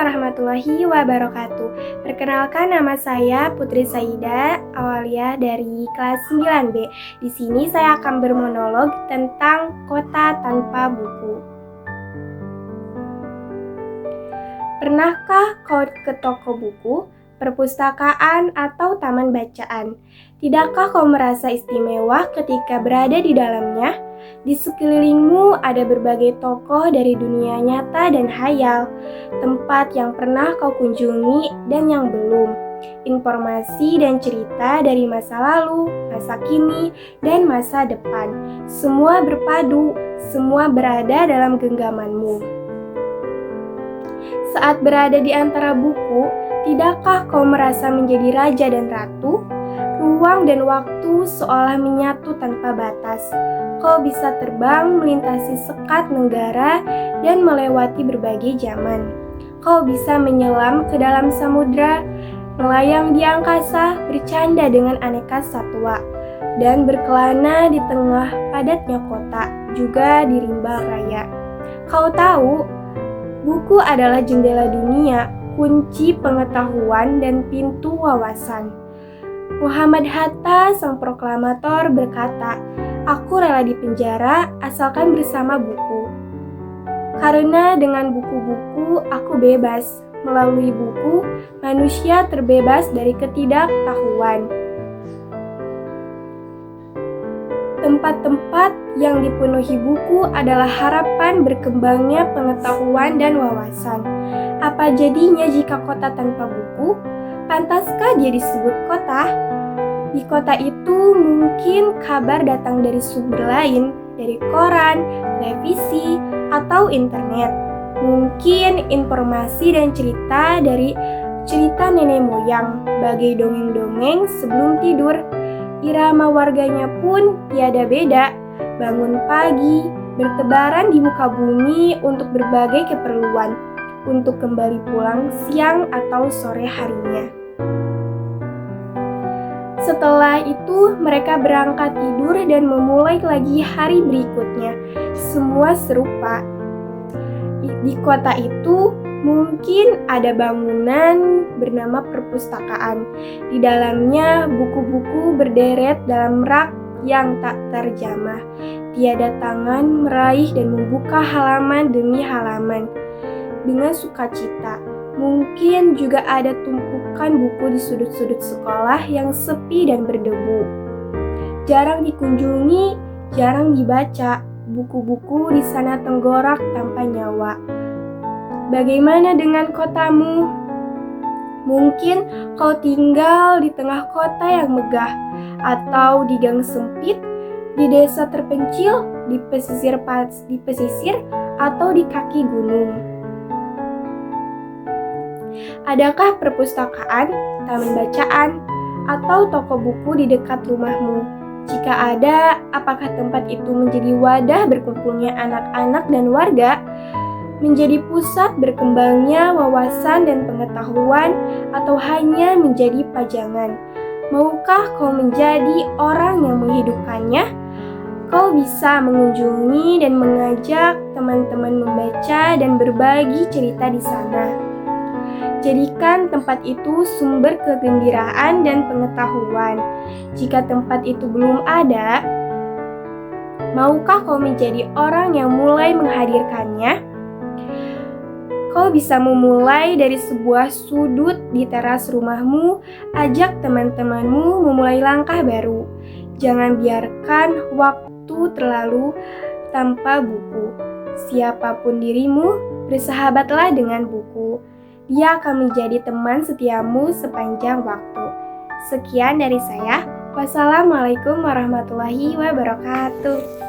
warahmatullahi wabarakatuh. Perkenalkan, nama saya Putri Saida Awalia dari kelas 9B. Di sini saya akan bermonolog tentang kota tanpa buku. Pernahkah kau ke toko buku, perpustakaan, atau taman bacaan? Tidakkah kau merasa istimewa ketika berada di dalamnya? Di sekelilingmu ada berbagai tokoh dari dunia nyata dan hayal, tempat yang pernah kau kunjungi dan yang belum, informasi dan cerita dari masa lalu, masa kini, dan masa depan. Semua berpadu, semua berada dalam genggamanmu. Saat berada di antara buku, tidakkah kau merasa menjadi raja dan ratu? Ruang dan waktu seolah menyatu tanpa batas. Kau bisa terbang melintasi sekat negara dan melewati berbagai zaman. Kau bisa menyelam ke dalam samudra, melayang di angkasa, bercanda dengan aneka satwa, dan berkelana di tengah padatnya kota, juga di rimba raya. Kau tahu, buku adalah jendela dunia, kunci pengetahuan dan pintu wawasan. Muhammad Hatta, sang proklamator, berkata, "Aku rela dipenjara asalkan bersama buku. Karena dengan buku-buku aku bebas. Melalui buku, manusia terbebas dari ketidaktahuan." Tempat-tempat yang dipenuhi buku adalah harapan berkembangnya pengetahuan dan wawasan. Apa jadinya jika kota tanpa buku? Pantaskah dia disebut kota? Di kota itu mungkin kabar datang dari sumber lain, dari koran, televisi, atau internet. Mungkin informasi dan cerita dari cerita nenek moyang, bagai dongeng-dongeng sebelum tidur. Irama warganya pun tiada beda, bangun pagi, bertebaran di muka bumi untuk berbagai keperluan, untuk kembali pulang siang atau sore harinya. Setelah itu, mereka berangkat tidur dan memulai lagi hari berikutnya. Semua serupa. Di kota itu mungkin ada bangunan bernama perpustakaan. Di dalamnya buku-buku berderet dalam rak yang tak terjamah. Tiada tangan meraih dan membuka halaman demi halaman dengan sukacita. Mungkin juga ada tumpukan buku di sudut-sudut sekolah yang sepi dan berdebu. Jarang dikunjungi, jarang dibaca. Buku-buku di sana tenggorak tanpa nyawa. Bagaimana dengan kotamu? Mungkin kau tinggal di tengah kota yang megah, atau di gang sempit, di desa terpencil, di pesisir, atau di kaki gunung. Adakah perpustakaan, taman bacaan, atau toko buku di dekat rumahmu? Jika ada, apakah tempat itu menjadi wadah berkumpulnya anak-anak dan warga? Menjadi pusat berkembangnya wawasan dan pengetahuan, atau hanya menjadi pajangan? Maukah kau menjadi orang yang menghidupkannya? Kau bisa mengunjungi dan mengajak teman-teman membaca dan berbagi cerita di sana. Jadikan tempat itu sumber kegembiraan dan pengetahuan. Jika tempat itu belum ada, maukah kau menjadi orang yang mulai menghadirkannya? Kau bisa memulai dari sebuah sudut di teras rumahmu, ajak teman-temanmu memulai langkah baru. Jangan biarkan waktu terlalu tanpa buku. Siapapun dirimu, bersahabatlah dengan buku. Dia akan menjadi teman setiamu sepanjang waktu. Sekian dari saya. Wassalamualaikum warahmatullahi wabarakatuh.